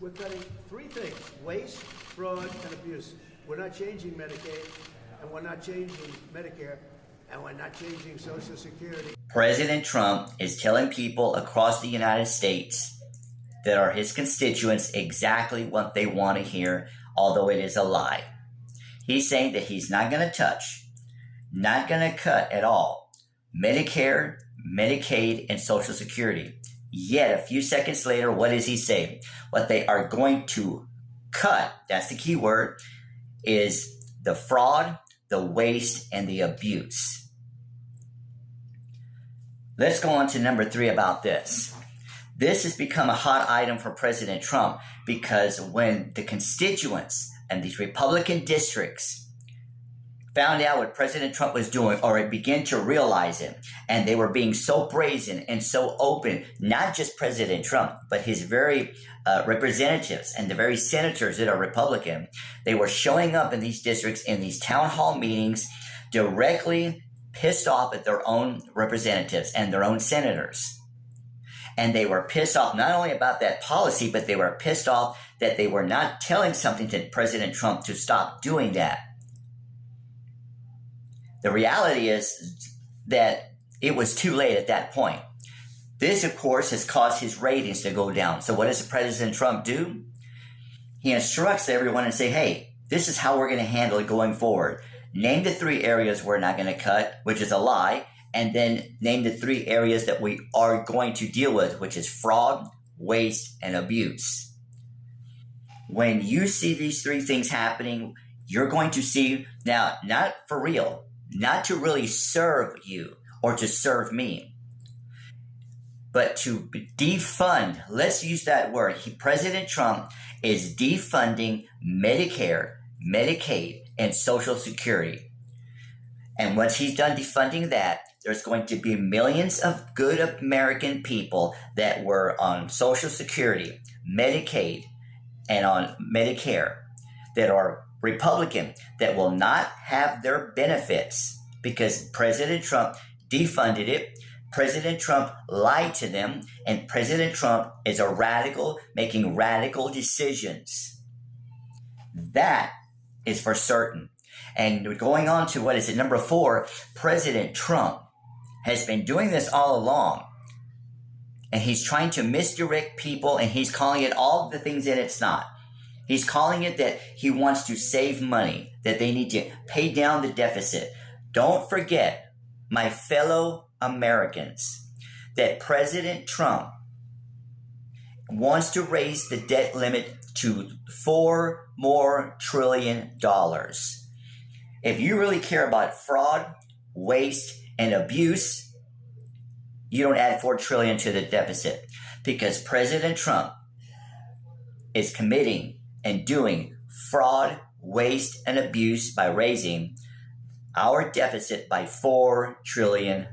We're cutting three things: waste, fraud, and abuse. We're not changing Medicaid, and we're not changing Medicare, and we're not changing Social Security. President Trump is telling people across the United States that are his constituents exactly what they want to hear, although it is a lie. He's saying that he's not going to touch, not going to cut at all Medicare, Medicaid, and Social Security. Yet a few seconds later, what does he say? What they are going to cut, that's the key word, is the fraud, the waste, and the abuse. Let's go on to number 3 about this. This has become a hot item for President Trump because when the constituents and these Republican districts found out what President Trump was doing, or it began to realize it, and they were being so brazen and so open, not just President Trump, but his very representatives and the very senators that are Republican, they were showing up in these districts in these town hall meetings directly pissed off at their own representatives and their own senators. And they were pissed off not only about that policy, but they were pissed off that they were not telling something to President Trump to stop doing that. The reality is that it was too late at that point. This, of course, has caused his ratings to go down. So what does President Trump do? He instructs everyone and say, hey, this is how we're going to handle it going forward. Name the 3 areas we're not going to cut, which is a lie, and then name the 3 areas that we are going to deal with, which is fraud, waste, and abuse. When you see these 3 things happening, you're going to see, now, not for real, not to really serve you or to serve me, but to defund. Let's use that word. President Trump is defunding Medicare, Medicaid, and Social Security. And once he's done defunding that, there's going to be millions of good American people that were on Social Security, Medicaid, and on Medicare that are Republican that will not have their benefits because President Trump defunded it. President Trump lied to them, and President Trump is a radical, making radical decisions. That is for certain. And going on to what is it, number 4, President Trump has been doing this all along. And he's trying to misdirect people, and he's calling it all the things that it's not. He's calling it that he wants to save money, that they need to pay down the deficit. Don't forget, my fellow Americans, that President Trump wants to raise the debt limit to $4 more trillion. If you really care about fraud, waste, and abuse, you don't add $4 trillion to the deficit because President Trump is committing and doing fraud, waste, and abuse by raising our deficit by $4 trillion.